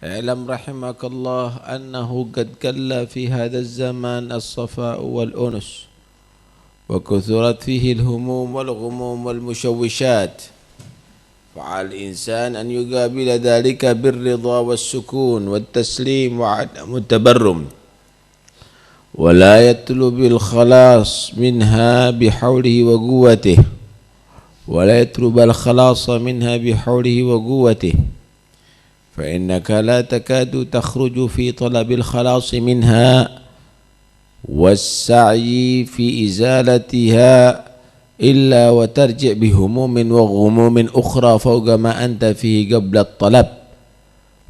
اعلم رحمك الله أنه قد قل في هذا الزمان الصفاء والأنس وكثرت فيه الهموم والغموم والمشوشات، فعلى الإنسان أن يقابل ذلك بالرضا والسكون والتسليم وعدم التبرم، ولا يطلب الخلاص منها بحوله وقوته فإنك لا تكاد تخرج في طلب الخلاص منها والسعي في إزالتها إلا وترجع بهموم وغموم أخرى فوق ما أنت فيه قبل الطلب،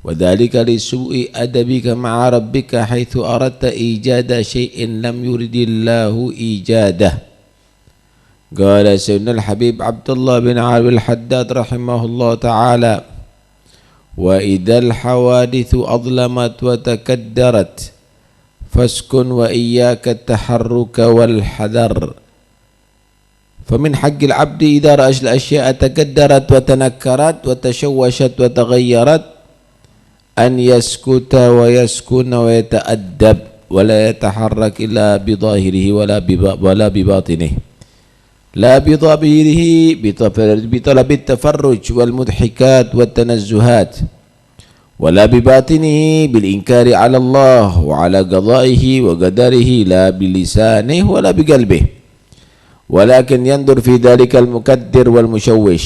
وذلك لسوء أدبك مع ربك حيث أردت إيجاد شيء لم يرد الله إيجاده. قال سيدنا الحبيب عبد الله بن علي الحداد رحمه الله تعالى: وإذا الحوادث أظلمت وتكدرت فاسكن وإياك التحرك والحذر، فمن حق العبد إذا رأى الأشياء تكدرت وتنكرت وتشوشت وتغيرت أن يسكت ويسكن ويتأدب ولا يتحرك إلا بظاهره ولا بباطنه، لا بظاهره بطلب التفرج والمضحكات والتنزهات، ولا بباطنه بالإنكار على الله وعلى قضائه وقدره، لا بلسانه ولا بقلبه، ولكن ينظر في ذلك المكدر والمشوش.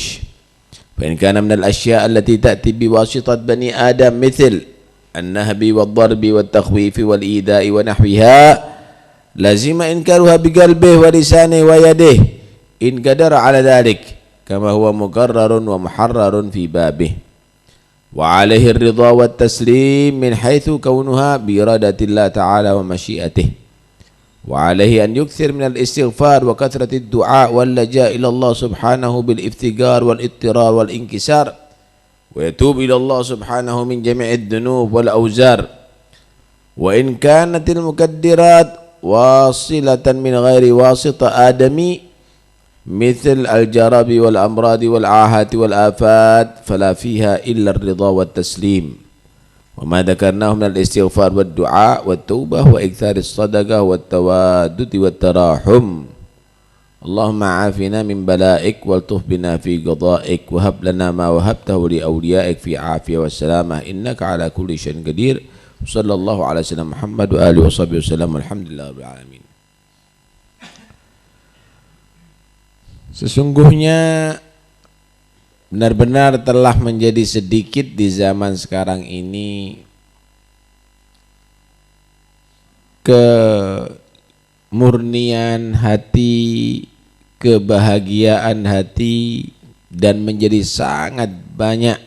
فإن كان من الأشياء التي تأتي بواسطة بني آدم مثل النهب والضرب والتخويف والإيذاء ونحوها لازم إنكارها بقلبه ولسانه ويده إن قدر على ذلك، كما هو مقرر ومحرر في بابه. وعليه الرضا والتسليم من حيث كونها بإرادة الله تعالى ومشيئته، وعليه أن يكثر من الاستغفار وكثرة الدعاء واللجاء إلى الله سبحانه بالافتقار والاضطرار والانكسار، ويتوب إلى الله سبحانه من جميع الذنوب والأوزار. وإن كانت المكدرات واصلة من غير واسطة آدمي مثل الجرب والأمراض والعاهات والآفات فلا فيها إلا الرضا والتسليم، وما ذكرناه من الاستغفار والدعاء والتوبة وإكثار الصدقة والتوادد والتراحم. اللهم عافنا من بلائك والطف بنا في قضائك وهب لنا ما وهبته لأوليائك في عافية والسلامة إنك على كل شيء قدير. صلى الله على سيدنا محمد وآله وصحبه وسلم والحمد لله رب العالمين. Sesungguhnya benar-benar telah menjadi sedikit di zaman sekarang ini kemurnian hati, kebahagiaan hati, dan menjadi sangat banyak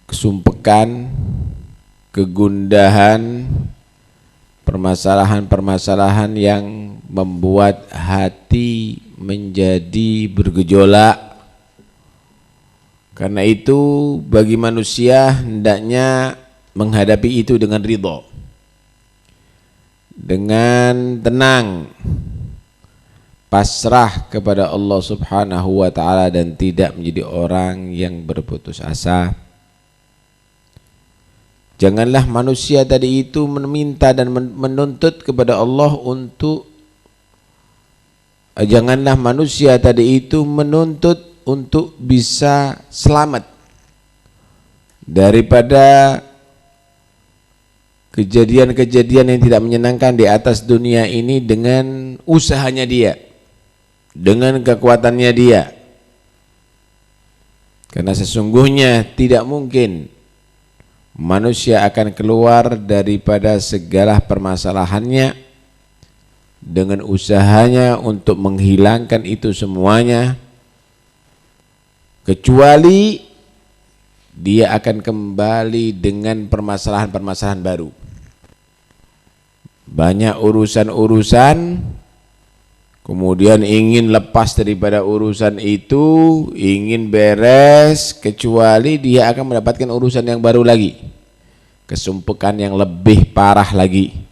kesumpekan, kegundahan, permasalahan-permasalahan yang membuat hati menjadi bergejolak. Karena itu bagi manusia hendaknya menghadapi itu dengan ridha, dengan tenang, pasrah kepada Allah Subhanahu wa taala dan tidak menjadi orang yang berputus asa. Janganlah manusia tadi itu meminta dan menuntut kepada Allah janganlah manusia tadi itu menuntut untuk bisa selamat daripada kejadian-kejadian yang tidak menyenangkan di atas dunia ini dengan usahanya dia, dengan kekuatannya dia. Karena sesungguhnya tidak mungkin manusia akan keluar daripada segala permasalahannya dengan usahanya untuk menghilangkan itu semuanya, kecuali dia akan kembali dengan permasalahan-permasalahan baru. Banyak urusan-urusan, kemudian ingin lepas daripada urusan itu, ingin beres, kecuali dia akan mendapatkan urusan yang baru lagi, kesumpukan yang lebih parah lagi,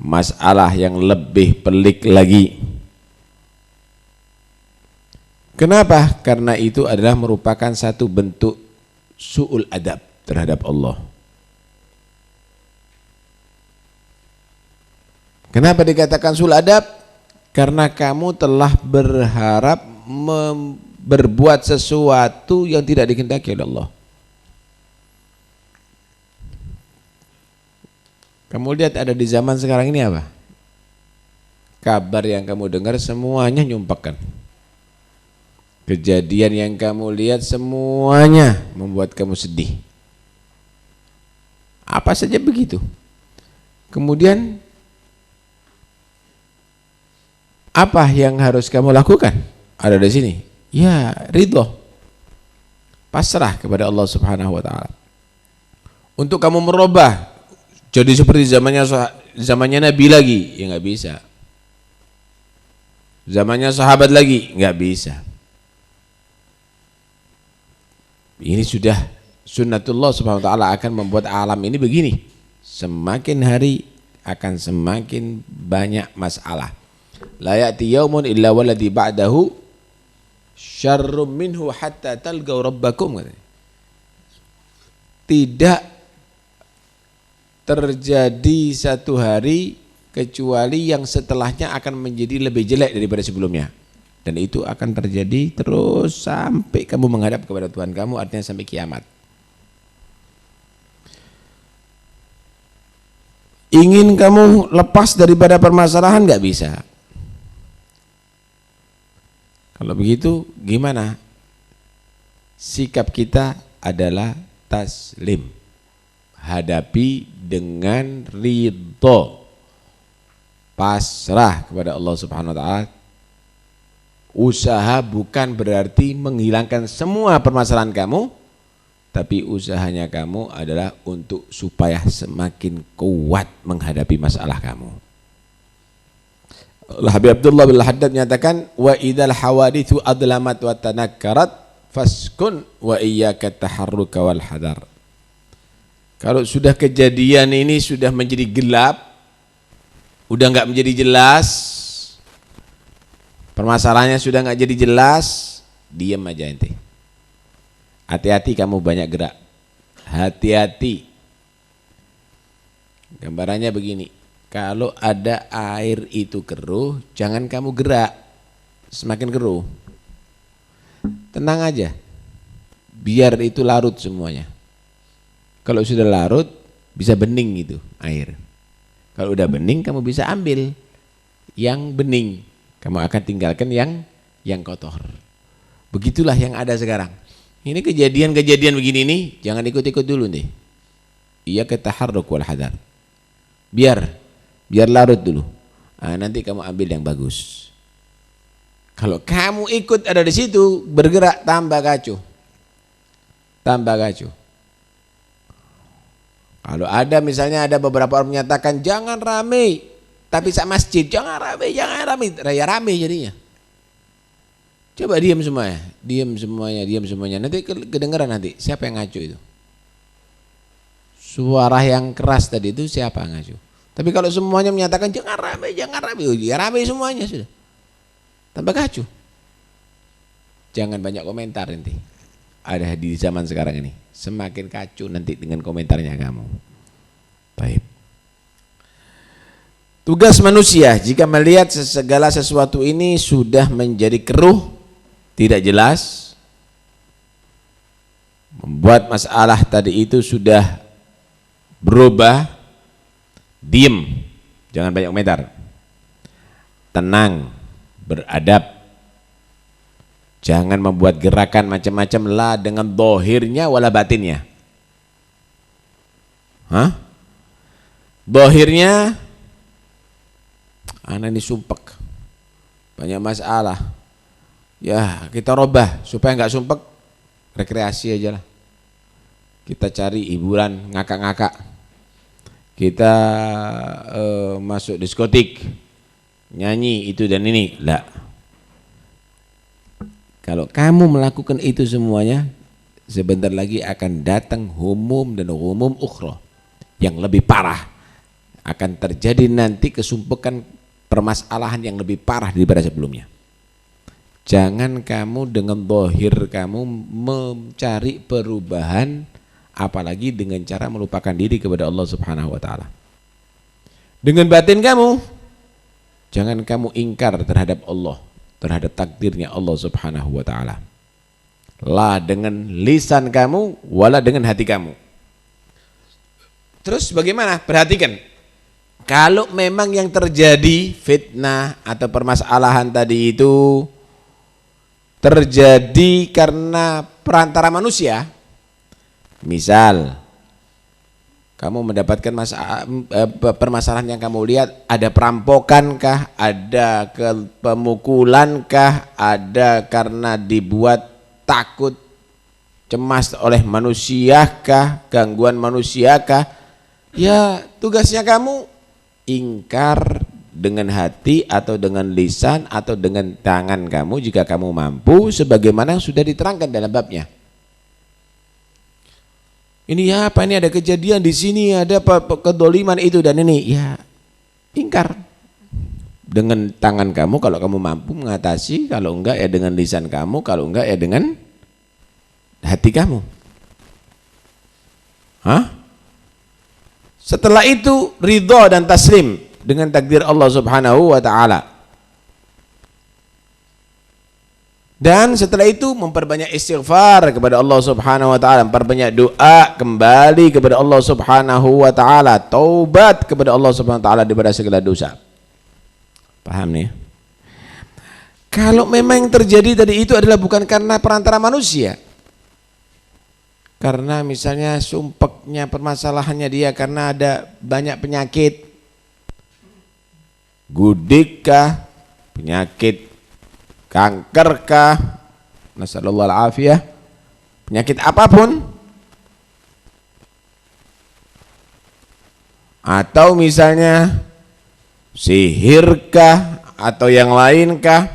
masalah yang lebih pelik lagi. Kenapa? Karena itu adalah merupakan satu bentuk su'ul adab, terhadap Allah. Kenapa dikatakan sul adab? Karena kamu telah berharap berbuat sesuatu yang tidak dikehendaki oleh Allah. Kamu lihat ada di zaman sekarang ini apa? Kabar yang kamu dengar semuanya nyumpakkan. Kejadian yang kamu lihat semuanya membuat kamu sedih. Apa saja begitu. Kemudian apa yang harus kamu lakukan? Ada di sini. Ya, ridho. Pasrah kepada Allah Subhanahu wa taala. Untuk kamu merubah jadi seperti zamannya Nabi lagi, ya nggak bisa. Zamannya sahabat lagi, nggak bisa. Ini sudah sunnatullah Subhanahu wa taala akan membuat alam ini begini. Semakin hari akan semakin banyak masalah. La ya'ti yaumun illa walladhi ba'dahu syarrum minhu hatta talqaw rabbakum. Tidak terjadi satu hari kecuali yang setelahnya akan menjadi lebih jelek daripada sebelumnya. Dan itu akan terjadi terus sampai kamu menghadap kepada Tuhan kamu, artinya sampai kiamat. Ingin kamu lepas daripada permasalahan nggak bisa. Kalau begitu gimana? Sikap kita adalah taslim. Hadapi dengan ridho. Pasrah kepada Allah Subhanahu wa taala. Usaha bukan berarti menghilangkan semua permasalahan kamu, tapi usahanya kamu adalah untuk supaya semakin kuat menghadapi masalah kamu. Habib Abdullah bin Haddad menyatakan, wa idzal hawadithu adlamat wa tanakkarat faskun wa iyyaka taharruka wal hadar. Kalau sudah kejadian ini sudah menjadi gelap, udah enggak menjadi jelas, permasalahannya sudah enggak jadi jelas, diam aja ente. Hati-hati kamu banyak gerak. Hati-hati. Gambarannya begini. Kalau ada air itu keruh, jangan kamu gerak. Semakin keruh. Tenang aja. Biar itu larut semuanya. Kalau sudah larut, bisa bening itu air. Kalau udah bening, kamu bisa ambil yang bening. Kamu akan tinggalkan yang kotor. Begitulah yang ada sekarang. Ini kejadian-kejadian begini nih, jangan ikut-ikut dulu nih. Iya ketaharruk wal hadar. Biar larut dulu. Nah, nanti kamu ambil yang bagus. Kalau kamu ikut ada di situ, bergerak tambah kacau. Tambah kacau. Kalau ada misalnya ada beberapa orang menyatakan jangan rame, tapi sak masjid jangan rame, raya rame jadinya. Coba diam semuanya. Nanti kedengeran nanti siapa yang ngaco itu. Suara yang keras tadi itu siapa yang ngaco. Tapi kalau semuanya menyatakan jangan rame, ya rame semuanya sudah. Tambah kacau. Jangan banyak komentar nanti. Ada di zaman sekarang ini. Semakin kacau nanti dengan komentarnya kamu. Baik. Tugas manusia jika melihat segala sesuatu ini sudah menjadi keruh, tidak jelas, membuat masalah tadi itu sudah berubah, diem, jangan banyak komentar, tenang, beradab, jangan membuat gerakan macam-macam lah dengan dohirnya wala batinnya. Dohirnya, anak ini sumpek, banyak masalah. Ya kita robah supaya nggak sumpek, rekreasi aja lah. Kita cari hiburan ngakak-ngakak. Kita masuk diskotik, nyanyi itu dan ini. Lah. Kalau kamu melakukan itu semuanya, sebentar lagi akan datang humum dan humum ukhra yang lebih parah. Akan terjadi nanti kesumpekan permasalahan yang lebih parah daripada sebelumnya. Jangan kamu dengan dohir kamu mencari perubahan apalagi dengan cara melupakan diri kepada Allah Subhanahu wa taala. Dengan batin kamu, jangan kamu ingkar terhadap Allah, terhadap takdirnya Allah Subhanahu wa taala. La dengan lisan kamu, wala dengan hati kamu. Terus bagaimana? Perhatikan. Kalau memang yang terjadi fitnah atau permasalahan tadi itu terjadi karena perantara manusia, misal kamu mendapatkan permasalahan yang kamu lihat, ada perampokankah, ada pemukulankah, ada karena dibuat takut, cemas oleh manusiakah, gangguan manusiakah, ya tugasnya kamu ingkar dengan hati atau dengan lisan atau dengan tangan kamu jika kamu mampu, sebagaimana yang sudah diterangkan dalam babnya. Ini ya apa, ini ada kejadian di sini, ada kedoliman itu dan ini, ya ingkar dengan tangan kamu kalau kamu mampu mengatasi, kalau enggak ya dengan lisan kamu, kalau enggak ya dengan hati kamu. Setelah itu ridha dan taslim dengan takdir Allah Subhanahu wa taala. Dan setelah itu memperbanyak istighfar kepada Allah Subhanahu wa taala, memperbanyak doa kembali kepada Allah Subhanahu wa taala, taubat kepada Allah Subhanahu wa taala daripada segala dosa. Paham nih? Kalau memang yang terjadi tadi itu adalah bukan karena perantara manusia, karena misalnya sumpeknya permasalahannya dia karena ada banyak penyakit, gudikkah, penyakit kankerkah, nasallallahu alafiyah, penyakit apapun, atau misalnya sihirkah atau yang lainkah,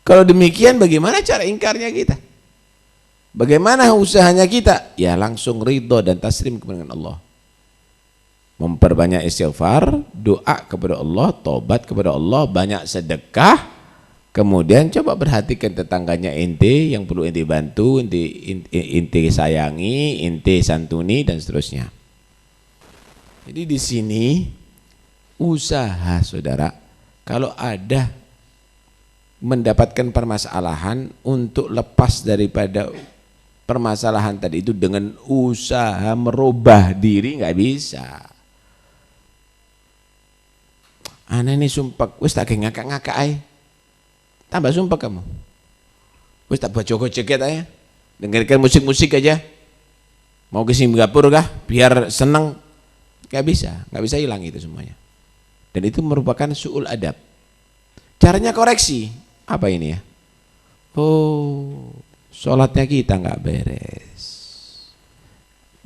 kalau demikian bagaimana cara ingkarnya kita? Bagaimana usahanya kita? Ya langsung ridho dan taslim kepada Allah. Memperbanyak istighfar, doa kepada Allah, taubat kepada Allah, banyak sedekah. Kemudian coba perhatikan tetangganya ente yang perlu ente bantu, ente sayangi, ente santuni dan seterusnya. Jadi di sini usaha saudara, kalau ada mendapatkan permasalahan untuk lepas daripada permasalahan tadi itu dengan usaha merubah diri, nggak bisa. Anak ini sumpah, wis tak ngakak-ngakak ay, tambah sumpah kamu. Wis tak baca joget ay, dengarkan musik-musik aja. Mau ke Singapura kah? Biar senang, nggak bisa hilang itu semuanya. Dan itu merupakan su'ul adab. Caranya koreksi, apa ini ya? Oh, sholatnya kita nggak beres.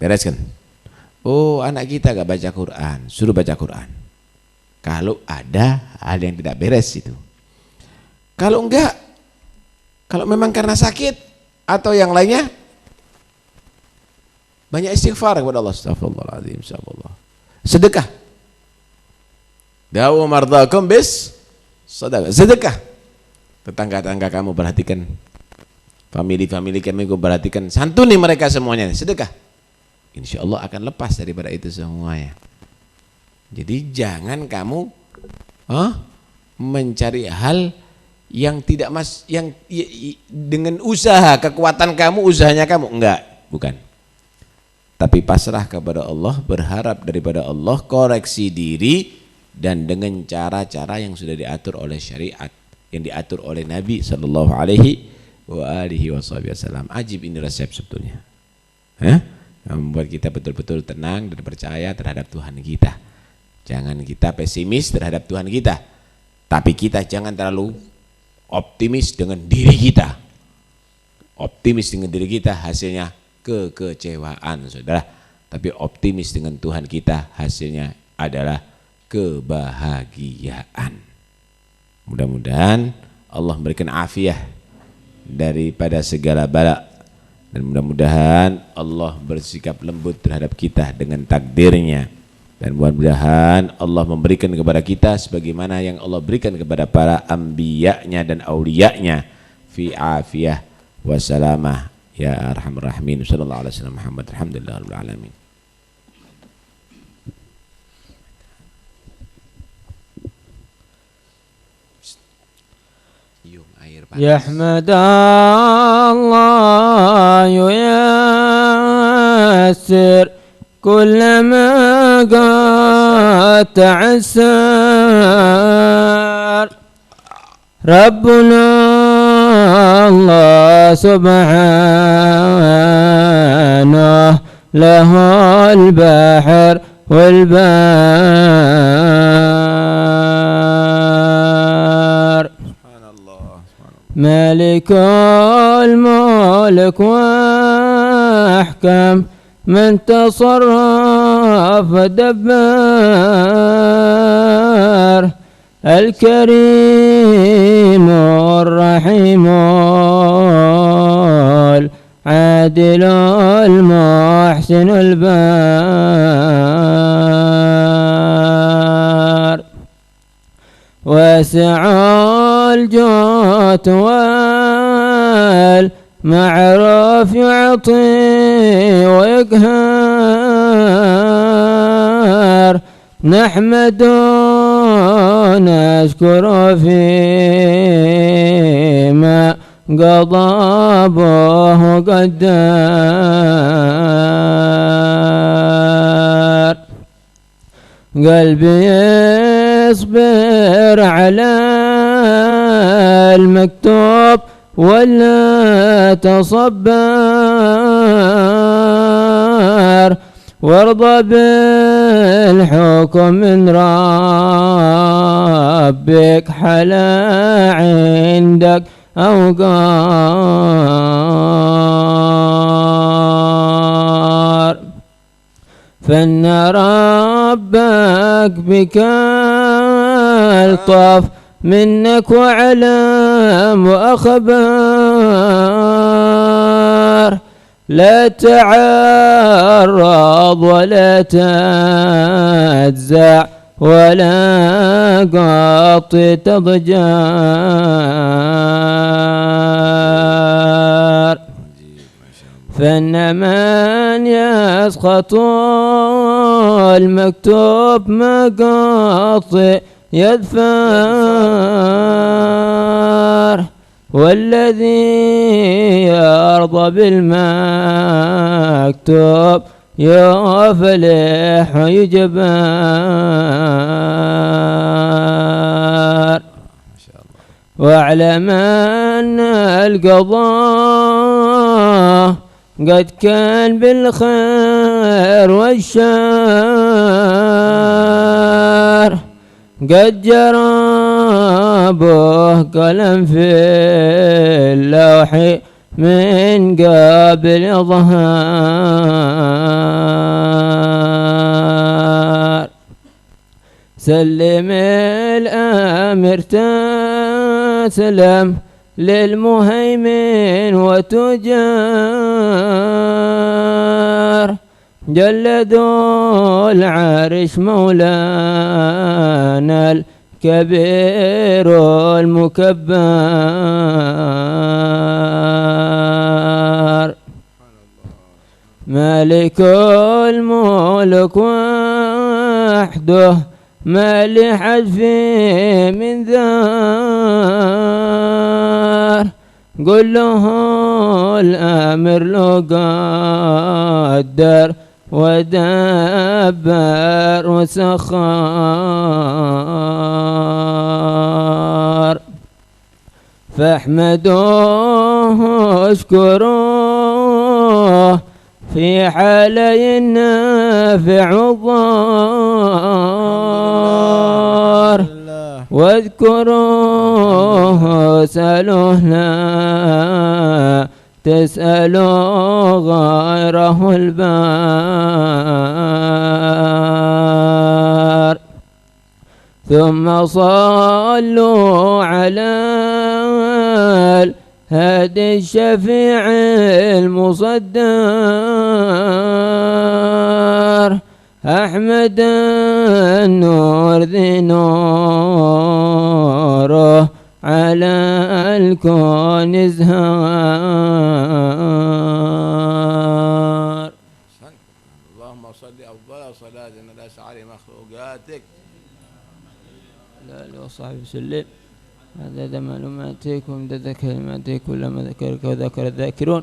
Beres kan? Oh, anak kita nggak baca Quran, suruh baca Quran. Kalau ada hal yang tidak beres itu. Kalau enggak, kalau memang karena sakit atau yang lainnya, banyak istighfar kepada Allah. Astagfirullahaladzim, astagfirullah. Sedekah. Dawu mardakum bis sedekah. Tetangga-tetangga kamu perhatikan, family kamu perhatikan, santuni mereka semuanya, sedekah. Insya Allah akan lepas daripada itu semuanya. Jadi jangan kamu mencari hal yang tidak yang dengan usaha, kekuatan kamu, usahanya kamu, enggak, bukan. Tapi pasrah kepada Allah, berharap daripada Allah, koreksi diri, dan dengan cara-cara yang sudah diatur oleh syariat, yang diatur oleh Nabi sallallahu alaihi wasallam. Ajib ini resep sebetulnya. Membuat kita betul-betul tenang dan percaya terhadap Tuhan kita. Jangan kita pesimis terhadap Tuhan kita, tapi kita jangan terlalu optimis dengan diri kita. Optimis dengan diri kita hasilnya kekecewaan, saudara. Tapi optimis dengan Tuhan kita hasilnya adalah kebahagiaan. Mudah-mudahan Allah memberikan afiah daripada segala bala, dan mudah-mudahan Allah bersikap lembut terhadap kita dengan takdirnya, dan mudah-mudahan Allah memberikan kepada kita sebagaimana yang Allah berikan kepada para anbiya-Nya dan auliya-Nya, fi afiyah wassalamah يا أرحم الراحمين. وصلى الله على سيدنا محمد. الحمد لله رب العالمين. يحمد الله ييسر كل ما قد تعسر. ربنا الله سبحانه له البحر والبار. مالك الملك واحكم من تصرف دبر. الكريم الرحيم العادل المحسن البار. واسع الجود والمعروف يعطي ويقهر. نحمد ونشكر فيما قضى به قدر. قلبي يصبر على المكتوب ولا تصبر. وارضى بالحكم من ربك حلا عندك أوقار. فإن ربك بك الطاف منك وعلم وأخبار. لا تعرض ولا تجزع ولا قط تضجر. فإن من يسقط المكتوب مقاطع يدفر. والذي يرضى بالمكتوب يفلح ويجبر. واعلم أن القضاء قد كان بالخير والشر. قد جرى به قلم في اللوح من قبل إظهار. سلم الأمر تسلم للمهيمن وتجار. جلدوا العرش مولانا الكبير المكبر. مالك الملك وحده ما لحد فيه من ذار. قل له الأمر لو قدر ودبر وسخر. فاحمدوه واشكروه في حالي النافع والضار. واذكروه سألوه لا تسألوا غيره البار. ثم صلوا على الهادي الشفيع المصدر. أحمد النور ذي نوره على الكون ازهار. اللهم صل أفضل صلاة على أسعار مخلوقاتك لا وصحبه وسلم عدد معلوماتك ومدد كلماتك كلما ذكرك وذكر الذاكرون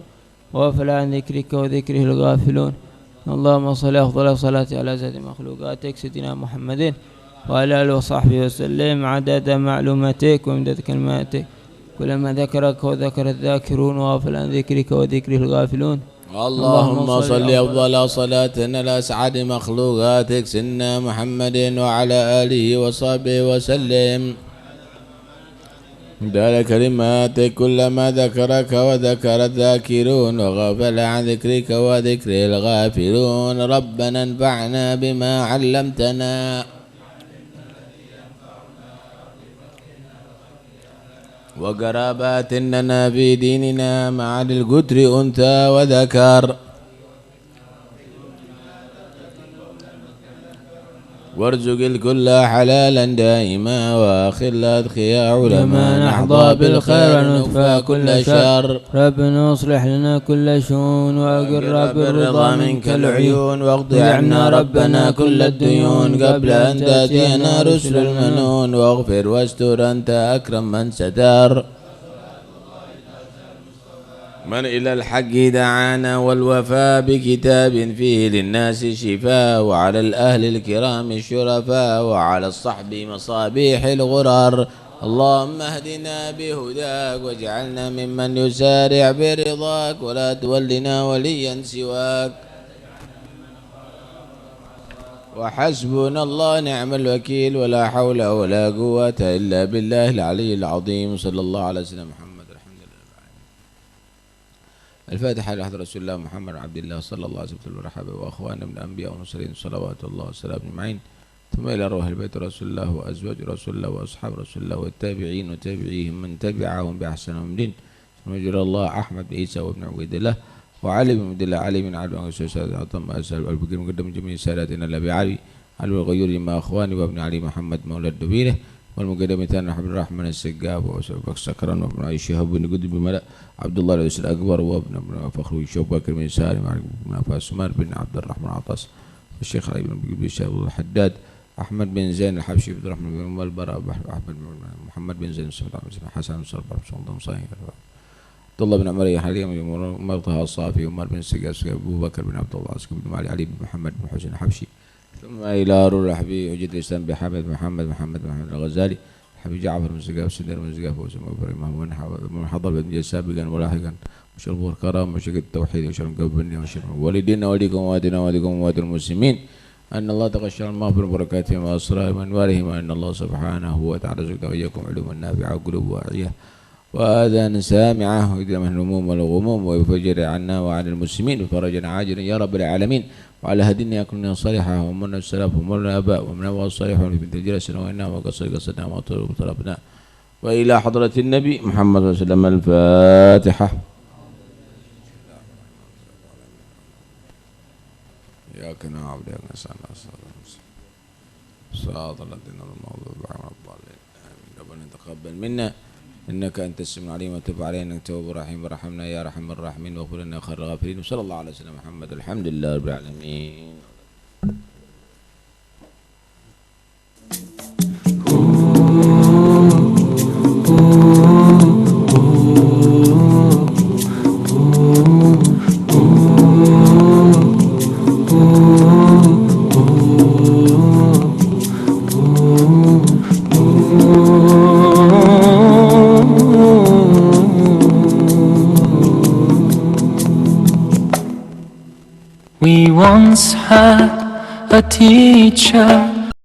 وغفل عن ذكرك وذكره الغافلون. اللهم صل أفضل صلاة على زاد مخلوقاتك سيدنا محمد وعلى آله وصحبه وسلم عدد معلوماتك ومدد كلماتك كلما ذكرك وذكر الذاكرون وغفل عن ذكرك وذكره الغافلون. اللهم صل أفضل صلاة على أسعد مخلوقاتك سيدنا محمد وعلى آله وصحبه وسلم دار كلماتك كلما ذكرك وذكر الذاكرون وغفل عن ذكرك وذكره الغافلون. ربنا انفعنا بما علمتنا وقرابات لنا في ديننا مع القدر أنثى وذكر وارزق الكل حلالا دائما واخر الأدخياء علما نحظى بالخير ونكفى كل شر. ربنا اصلح لنا كل شؤون واقر بالرضا منك العيون واقض عنا ربنا كل الديون قبل أن تأتينا رسل المنون واغفر واستر أنت أكرم من ستر من إلى الحق دعانا والوفاء بكتاب فيه للناس شفاء وعلى الأهل الكرام الشرفاء وعلى الصحب مصابيح الغرر. اللهم اهدنا بهداك واجعلنا ممن يسارع برضاك ولا تولنا وليا سواك وحسبنا الله نعم الوكيل ولا حول ولا قوة إلا بالله العلي العظيم. صلى الله على سيدنا محمد. الفاتحة لحضرة رسول الله محمد عبد الله صلى الله عليه وسلم والمرحبا وأخوانا من الأنبياء والمرسلين صلوات الله وسلامه أجمعين ثم إلى روح البيت رسول الله وأزواج رسول الله وأصحاب رسول الله والتابعين وتابعيهم من تبعهم بأحسنهم دين ثم جرى الله أحمد بن عيسى وابن عبيد الله وعلي بن عبد الله علي بن عبد الله وسيد عطم أسأل البكر مقدم جميع ساداتنا الأبي علي علي الغيور مع أخواني وابن علي محمد مولى الدبيرة والمقدم ثاني عبد الرحمن السقاف وأبو سكران وابن عيش شهاب بن قدب بملأ عبد الله الرئيس الأكبر وابن فخر الشوب بكر بن سالم بن عباس عمر بن عبد الرحمن عطاس والشيخ علي بن شهاب الحداد أحمد بن زين الحبشي عبد الرحمن بن ملبر أحمد بن محمد بن زين حسن بن صلب بن صاير عبد الله بن عمر حليم مرتها الصافي عمر بن السقاف أبو بكر بن عبد الله عسكري بن علي بن محمد بن حسين الحبشي ثم إلى روح الحبيب حجة الإسلام بحمد محمد الغزالي حبيب جعفر بن سقاف سندر بن سقاف وسمى إبراهيم من حضر بن سابقا ولاحقا وشرف الكرام وشرف التوحيد وشرف قبلنا وشرف والدينا وليكم ووالدنا وليكم ووالد المسلمين أن الله تغشى المغفر بركاتهم وأسرارهم وأنوارهم وأن الله سبحانه وتعالى رزقنا وإياكم علوما نافعة وقلوب واعية وآذان سامعة ويدرم الهموم والغموم ويفجر عنا وعن المسلمين فرجا عاجلا يا رب العالمين. وعلى هدينا يكون صالحة ومن السلف ومن الآباء ومن هو الصالحون في بنت جلسنا وإنا وقصر قصدنا وطلبنا وإلى حضرة النبي محمد صلى الله عليه وسلم. الفاتحة. إياك نعبد وإياك نستعين صراط الذين أنعمت عليهم غير الضالين آمين. ربنا تقبل منا إنك أنت السميع العليم وتب علينا إنك تواب رحيم ورحمنا يا رحم الراحمين واغفر لنا خير الغافرين. وصلى الله على سيدنا محمد. الحمد لله رب العالمين. We once had a teacher